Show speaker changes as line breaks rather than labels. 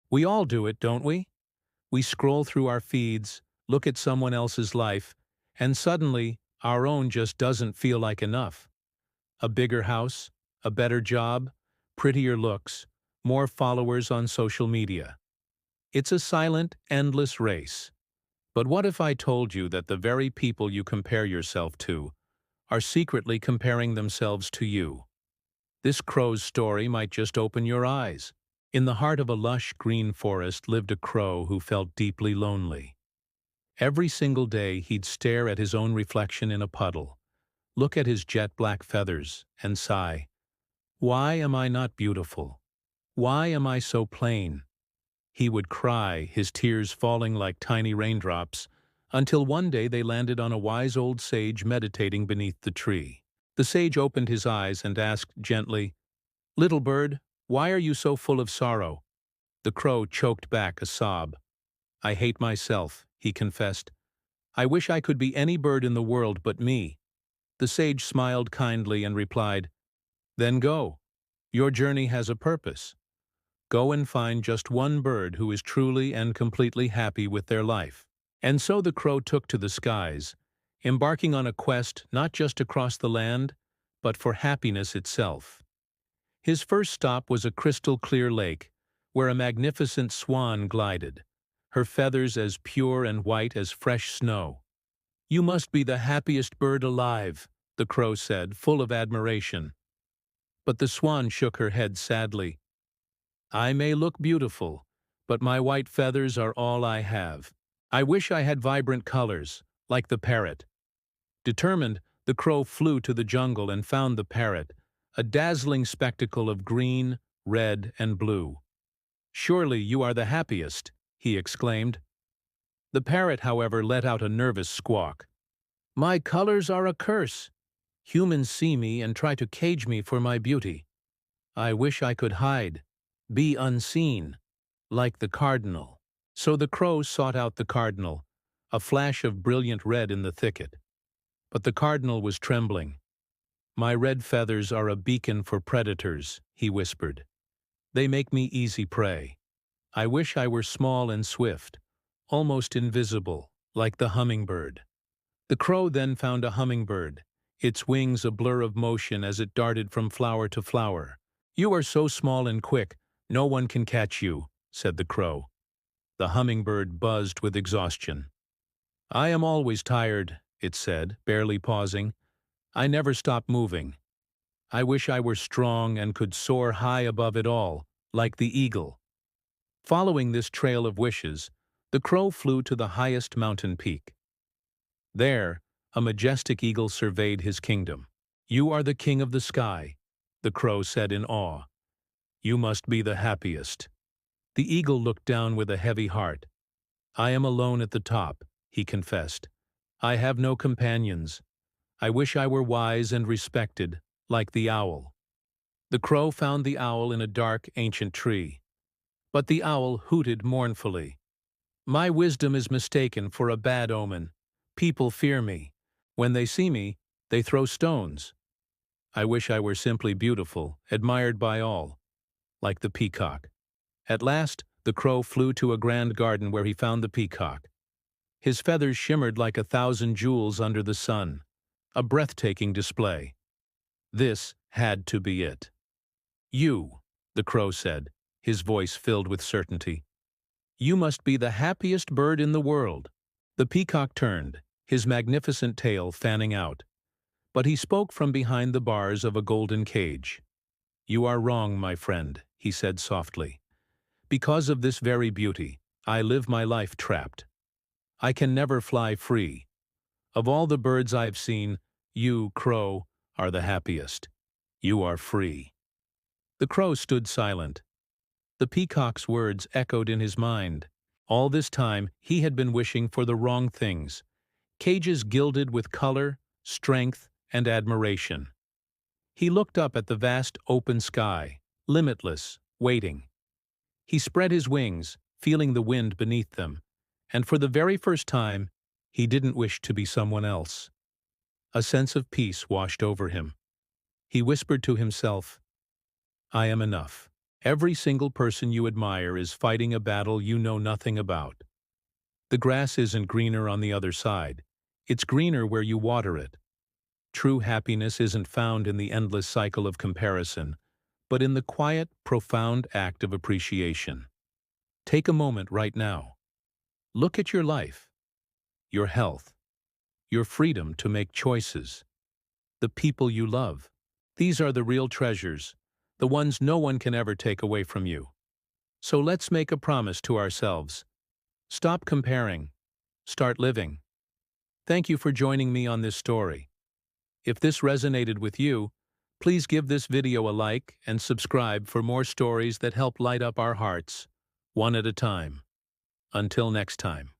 We all do it, don't we? We scroll through our feeds, look at someone else's life, and suddenly, our own just doesn't feel like enough. A bigger house, a better job, prettier looks, more followers on social media. It's a silent, endless race. But what if I told you that the very people you compare yourself to are secretly comparing themselves to you? This crow's story might just open your eyes. In the heart of a lush green forest lived a crow who felt deeply lonely. Every single day he'd stare at his own reflection in a puddle, look at his jet-black feathers, and sigh, "Why am I not beautiful? Why am I so plain?" He would cry, his tears falling like tiny raindrops, until one day they landed on a wise old sage meditating beneath the tree. The sage opened his eyes and asked gently, "Little bird, why are you so full of sorrow?" The crow choked back a sob. "I hate myself," he confessed. "I wish I could be any bird in the world but me." The sage smiled kindly and replied, "Then go. Your journey has a purpose. Go and find just one bird who is truly and completely happy with their life." And so the crow took to the skies, embarking on a quest not just across the land, but for happiness itself. His first stop was a crystal-clear lake, where a magnificent swan glided, her feathers as pure and white as fresh snow. "You must be the happiest bird alive," the crow said, full of admiration. But the swan shook her head sadly. "I may look beautiful, but my white feathers are all I have. I wish I had vibrant colors, like the parrot." Determined, the crow flew to the jungle and found the parrot, a dazzling spectacle of green, red, and blue. "Surely you are the happiest," he exclaimed. The parrot, however, let out a nervous squawk. "My colors are a curse. Humans see me and try to cage me for my beauty. I wish I could hide, be unseen, like the cardinal." So the crow sought out the cardinal, a flash of brilliant red in the thicket. But the cardinal was trembling. "My red feathers are a beacon for predators," he whispered. "They make me easy prey. I wish I were small and swift, almost invisible, like the hummingbird." The crow then found a hummingbird, its wings a blur of motion as it darted from flower to flower. "You are so small and quick, no one can catch you," said the crow. The hummingbird buzzed with exhaustion. "I am always tired," it said, barely pausing. "I never stop moving. I wish I were strong and could soar high above it all, like the eagle." Following this trail of wishes, the crow flew to the highest mountain peak. There, a majestic eagle surveyed his kingdom. "You are the king of the sky," the crow said in awe. "You must be the happiest." The eagle looked down with a heavy heart. "I am alone at the top," he confessed. "I have no companions. I wish I were wise and respected, like the owl." The crow found the owl in a dark, ancient tree. But the owl hooted mournfully. "My wisdom is mistaken for a bad omen. People fear me. When they see me, they throw stones. I wish I were simply beautiful, admired by all, like the peacock." At last, the crow flew to a grand garden where he found the peacock. His feathers shimmered like 1,000 jewels under the sun, a breathtaking display. This had to be it. "You," the crow said, his voice filled with certainty. "You must be the happiest bird in the world." The peacock turned, his magnificent tail fanning out. But he spoke from behind the bars of a golden cage. "You are wrong, my friend," he said softly. "Because of this very beauty, I live my life trapped. I can never fly free. Of all the birds I've seen, you, crow, are the happiest. You are free." The crow stood silent. The peacock's words echoed in his mind. All this time, he had been wishing for the wrong things. Cages gilded with color, strength, and admiration. He looked up at the vast open sky, limitless, waiting. He spread his wings, feeling the wind beneath them, and for the very first time, he didn't wish to be someone else. A sense of peace washed over him. He whispered to himself, "I am enough." Every single person you admire is fighting a battle you know nothing about. The grass isn't greener on the other side. It's greener where you water it. True happiness isn't found in the endless cycle of comparison, but in the quiet, profound act of appreciation. Take a moment right now. Look at your life, your health, your freedom to make choices, the people you love. These are the real treasures, the ones no one can ever take away from you. So let's make a promise to ourselves. Stop comparing. Start living. Thank you for joining me on this story. If this resonated with you, please give this video a like and subscribe for more stories that help light up our hearts, one at a time. Until next time.